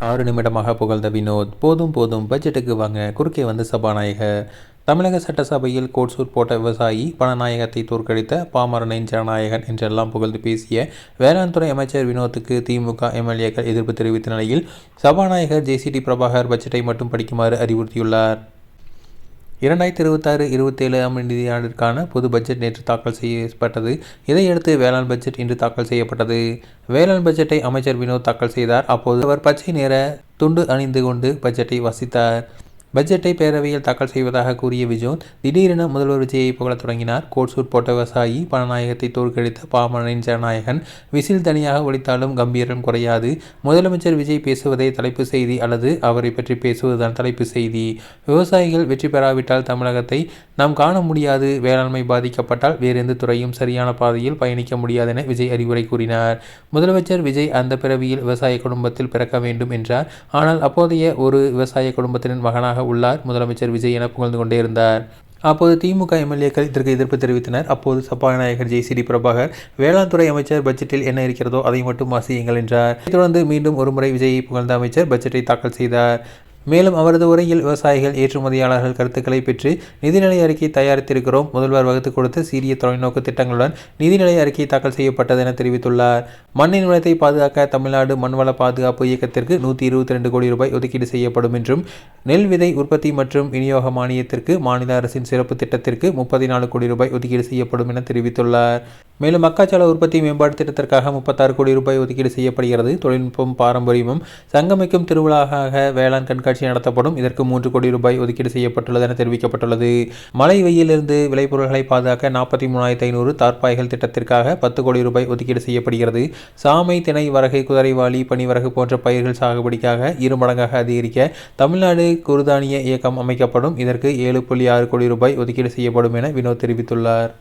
6 நிமிடமாக புகழ்ந்த வினோத். போதும் போதும் பட்ஜெட்டுக்கு வாங்க, குறுக்கே வந்து சபாநாயகர். தமிழக சட்டசபையில் கோட் சூட் போட்ட விவசாயி, பணநாயகத்தை தோற்கடித்த பாமரனின் ஜனநாயகன் என்றெல்லாம் புகழ்ந்து பேசிய வேளாண் துறை அமைச்சர் வினோத்துக்கு திமுக எம்எல்ஏக்கள் எதிர்ப்பு தெரிவித்த நிலையில் சபாநாயகர் ஜே.சி.டி. பிரபாகர் பட்ஜெட்டை மட்டும் படிக்குமாறு அறிவுறுத்தியுள்ளார். 2026-27ஆம் நிதியாண்டிற்கான பொது பட்ஜெட் நேற்று தாக்கல் செய்யப்பட்டது. இதையடுத்து வேளாண் பட்ஜெட் இன்று தாக்கல் செய்யப்பட்டது. வேளாண் பட்ஜெட்டை அமைச்சர் வினோத் தாக்கல் செய்தார். அப்போது அவர் பச்சை நிற துண்டு அணிந்து கொண்டு பட்ஜெட்டை வாசித்தார். பட்ஜெட்டை பேரவையில் தாக்கல் செய்வதாக கூறிய வினோத் திடீரென முதல்வர் விஜயை புகழத் தொடங்கினார். கோட் சூட் போட்ட விவசாயி, பணநாயகத்தை தோற்கடித்த பாமரனின் ஜனநாயகன். விசில் தனியாக ஒலித்தாலும் கம்பீரம் குறையாது. முதலமைச்சர் விஜய் பேசுவதே தலைப்பு செய்தி அல்லது அவரை பற்றி பேசுவதுதான் தலைப்பு செய்தி. விவசாயிகள் வெற்றி பெறாவிட்டால் தமிழகத்தை நாம் காண முடியாது. வேளாண்மை பாதிக்கப்பட்டால் வேறெந்த துறையும் சரியான பாதையில் பயணிக்க முடியாது என விஜய் அறிவுரை கூறினார். முதலமைச்சர் விஜய் அந்த பிறவியில் விவசாய குடும்பத்தில் பிறக்க வேண்டும் என்றார். ஆனால் அப்போதைய ஒரு விவசாய குடும்பத்தின் மகனாக உள்ளார் முதலமைச்சர் விஜய் என புகழ்ந்து கொண்டே இருந்தார். அப்போது திமுக எம்எல்ஏக்கள் இதற்கு எதிர்ப்பு தெரிவித்தனர். அப்போது சபாநாயகர் ஜே.சி.டி. பிரபாகர், வேளாண் துறை அமைச்சர் பட்ஜெட்டில் என்ன இருக்கிறதோ அதை மட்டும் வாசியுங்கள் என்றார். இதைத் தொடர்ந்து மீண்டும் ஒருமுறை விஜயை புகழ்ந்த அமைச்சர் பட்ஜெட்டை தாக்கல் செய்தார். மேலும் அவரது உரையில் விவசாயிகள், ஏற்றுமதியாளர்கள் கருத்துக்களை பெற்று நிதிநிலை அறிக்கை தயாரித்திருக்கிறோம். முதல்வர் வகுத்து கொடுத்த சீரிய தொலைநோக்கு திட்டங்களுடன் நிதிநிலை அறிக்கை தாக்கல் செய்யப்பட்டது என தெரிவித்துள்ளார். மண்ணின் வளத்தை பாதுகாக்க தமிழ்நாடு மண்வள பாதுகாப்பு இயக்கத்திற்கு 122 கோடி ரூபாய் ஒதுக்கீடு செய்யப்படும் என்றும், நெல் விதை உற்பத்தி மற்றும் விநியோக மானியத்திற்கு மாநில அரசின் சிறப்பு திட்டத்திற்கு 34 கோடி ரூபாய் ஒதுக்கீடு செய்யப்படும் என தெரிவித்துள்ளார். மேலும் மக்காச்சோள உற்பத்தி மேம்பாட்டு திட்டத்திற்காக 36 கோடி ரூபாய் ஒதுக்கீடு செய்யப்படுகிறது. தொழில்நுட்பம் பாரம்பரியமும் சங்கமிக்கும் திருவிழாவாக வேளாண் கண்காட்சி நடத்தப்படும். இதற்கு 3 கோடி ரூபாய் ஒதுக்கீடு செய்யப்பட்டுள்ளது என தெரிவிக்கப்பட்டுள்ளது. மழை வெயிலிருந்து விளைபொருட்களை பாதுகாக்க 43,500 தார்ப்பாய்கள் திட்டத்திற்காக 10 கோடி ரூபாய் ஒதுக்கீடு செய்யப்படுகிறது. சாமை, திணை, வரகு, குதிரைவாலி, பனிவரகு போன்ற பயிர்கள் சாகுபடிக்காக 2 மடங்காக அதிகரிக்க தமிழ்நாடு குறுதானிய இயக்கம் அமைக்கப்படும். இதற்கு 7.6 கோடி ரூபாய் ஒதுக்கீடு செய்யப்படும் என வினோத் தெரிவித்துள்ளார்.